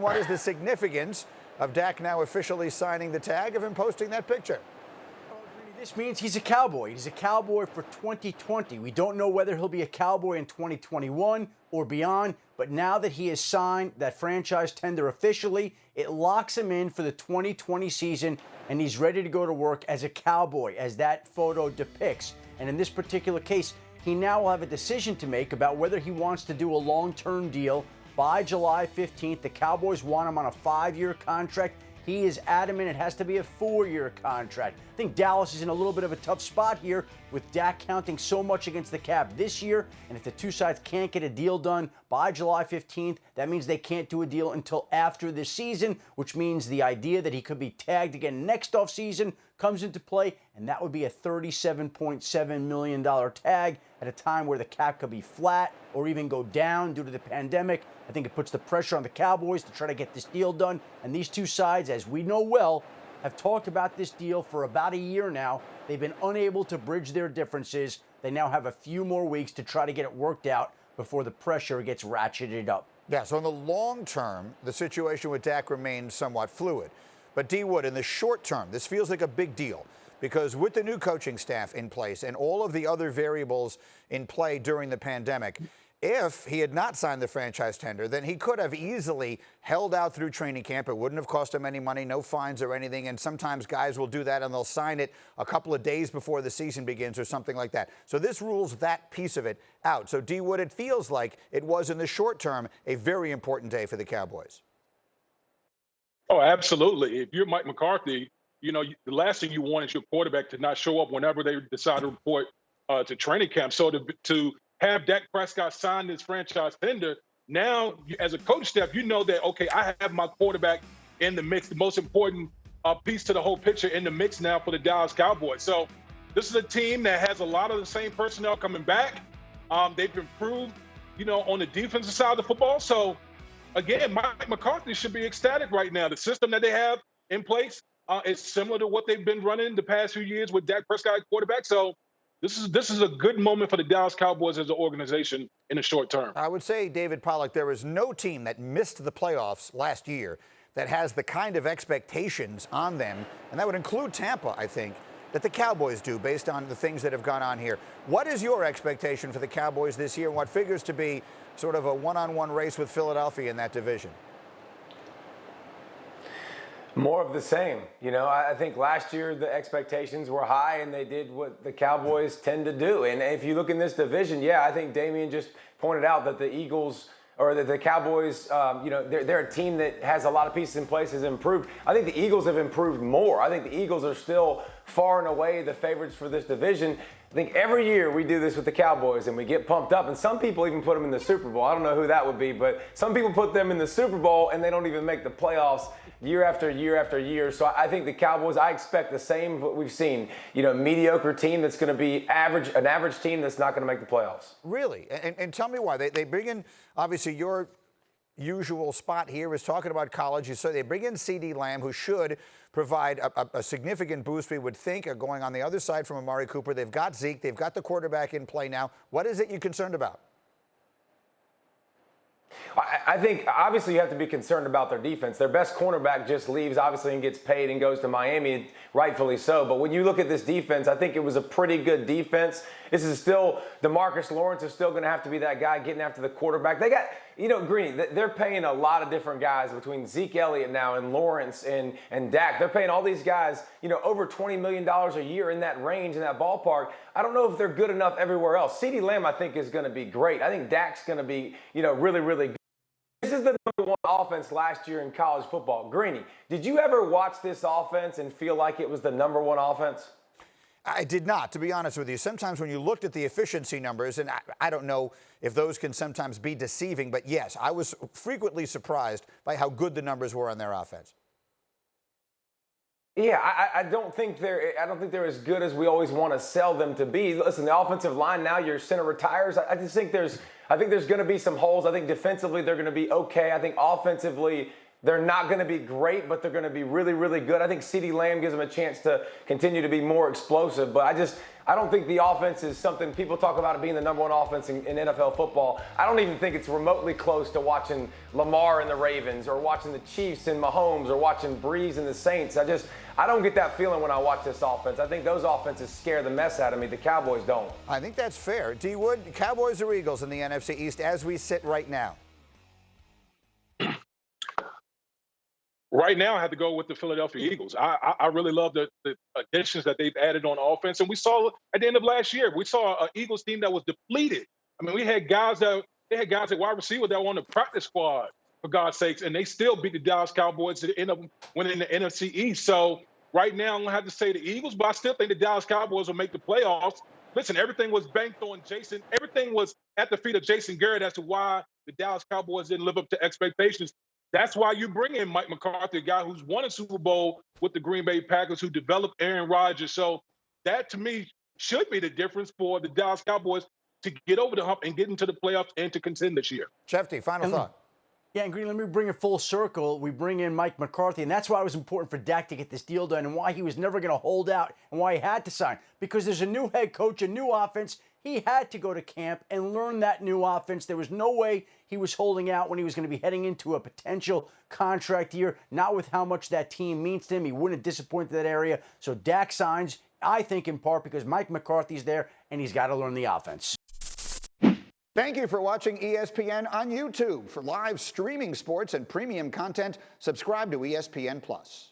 What is the significance of Dak now officially signing the tag, of him posting that picture? This means he's a Cowboy. He's a Cowboy for 2020. We don't know whether he'll be a Cowboy in 2021 or beyond, but now that he has signed that franchise tender officially, it locks him in for the 2020 season, and he's ready to go to work as a Cowboy, as that photo depicts. And in this particular case, he now will have a decision to make about whether he wants to do a long-term deal by July 15th. The Cowboys want him on a 5-year contract. He is adamant it has to be a 4-year contract. I think Dallas is in a little bit of a tough spot here with Dak counting so much against the cap this year. And if the two sides can't get a deal done by July 15th, that means they can't do a deal until after the season, which means the idea that he could be tagged again next offseason comes into play, and that would be a $37.7 million tag at a time where the cap could be flat or even go down due to the pandemic. I think it puts the pressure on the Cowboys to try to get this deal done. And these two sides, as we know well, have talked about this deal for about a year now. They've been unable to bridge their differences. They now have a few more weeks to try to get it worked out before the pressure gets ratcheted up. Yeah, so in the long term, the situation with Dak remains somewhat fluid. But D. Wood, in the short term, this feels like a big deal because with the new coaching staff in place and all of the other variables in play during the pandemic, if he had not signed the franchise tender, then he could have easily held out through training camp. It wouldn't have cost him any money, no fines or anything. And sometimes guys will do that and they'll sign it a couple of days before the season begins or something like that. So this rules that piece of it out. So D. Wood, it feels like it was in the short term a very important day for the Cowboys. Oh, absolutely. If you're Mike McCarthy, you know, the last thing you want is your quarterback to not show up whenever they decide to report to training camp. So to have Dak Prescott sign this franchise tender, now as a coach staff, you know that, okay, I have my quarterback in the mix, the most important piece to the whole picture in the mix now for the Dallas Cowboys. So this is a team that has a lot of the same personnel coming back. They've improved, you know, on the defensive side of the football. So again, Mike McCarthy should be ecstatic right now. The system that they have in place is similar to what they've been running the past few years with Dak Prescott quarterback. So this is a good moment for the Dallas Cowboys as an organization in the short term. I would say, David Pollack, there is no team that missed the playoffs last year that has the kind of expectations on them, and that would include Tampa, I think, that the Cowboys do based on the things that have gone on here. What is your expectation for the Cowboys this year and what figures to be sort of a one-on-one race with Philadelphia in that division? More of the same. You know, I think last year the expectations were high and they did what the Cowboys tend to do. And if you look in this division, yeah, I think Damien just pointed out that the Eagles or that the Cowboys, you know, they're a team that has a lot of pieces in place, has improved. I think the Eagles have improved more. I think the Eagles are still far and away the favorites for this division. I think every year we do this with the Cowboys and we get pumped up, and some people even put them in the Super Bowl. I don't know who that would be, but some people put them in the Super Bowl and they don't even make the playoffs year after year after year. So I think the Cowboys, I expect the same what we've seen. You know, mediocre team that's going to be average, an average team that's not going to make the playoffs. Really? And tell me why. They bring in, obviously, your usual spot here is talking about college. So they bring in C.D. Lamb, who should provide a significant boost, we would think, going on the other side from Amari Cooper. They've got Zeke. They've got the quarterback in play now. What is it you're concerned about? I think obviously you have to be concerned about their defense. Their best cornerback just leaves, obviously, and gets paid and goes to Miami, rightfully so. But when you look at this defense, I think it was a pretty good defense. This is still, DeMarcus Lawrence is still going to have to be that guy getting after the quarterback. They got, you know, Greeny, they're paying a lot of different guys between Zeke Elliott now and Lawrence and Dak. They're paying all these guys, you know, over $20 million a year in that range, in that ballpark. I don't know if they're good enough everywhere else. CeeDee Lamb, I think, is going to be great. I think Dak's going to be, you know, really, really good. This is the number one offense last year in college football. Greeny, did you ever watch this offense and feel like it was the number one offense? I did not, to be honest with you. Sometimes when you looked at the efficiency numbers, and I don't know if those can sometimes be deceiving, but yes, I was frequently surprised by how good the numbers were on their offense. Yeah, I don't think they're as good as we always want to sell them to be. Listen, the offensive line now, your center retires. I just think there's going to be some holes. I think defensively they're going to be okay. I think offensively They're not going to be great, but they're going to be really, really good. I think CeeDee Lamb gives them a chance to continue to be more explosive. But I don't think the offense is something people talk about it being the number one offense in NFL football. I don't even think it's remotely close to watching Lamar and the Ravens or watching the Chiefs and Mahomes or watching Breeze and the Saints. I don't get that feeling when I watch this offense. I think those offenses scare the mess out of me. The Cowboys don't. I think that's fair. D. Wood, Cowboys or Eagles in the NFC East as we sit right now? Right now, I have to go with the Philadelphia Eagles. I really love the additions that they've added on offense. And we saw at the end of last year, we saw an Eagles team that was depleted. I mean, they had guys at wide receiver that were on the practice squad, for God's sakes, and they still beat the Dallas Cowboys to end up winning the NFC East. So right now, I'm going to have to say the Eagles, but I still think the Dallas Cowboys will make the playoffs. Listen, everything was banked on Jason. Everything was at the feet of Jason Garrett as to why the Dallas Cowboys didn't live up to expectations. That's why you bring in Mike McCarthy, a guy who's won a Super Bowl with the Green Bay Packers, who developed Aaron Rodgers. So that, to me, should be the difference for the Dallas Cowboys to get over the hump and get into the playoffs and to contend this year. Schefter, final thought. Yeah, and Green, let me bring it full circle. We bring in Mike McCarthy, and that's why it was important for Dak to get this deal done and why he was never going to hold out and why he had to sign. Because there's a new head coach, a new offense. He had to go to camp and learn that new offense. There was no way he was holding out when he was going to be heading into a potential contract year, not with how much that team means to him. He wouldn't have disappointed that area. So Dak signs, I think, in part because Mike McCarthy's there and he's got to learn the offense. Thank you for watching ESPN on YouTube. For live streaming sports and premium content, subscribe to ESPN+.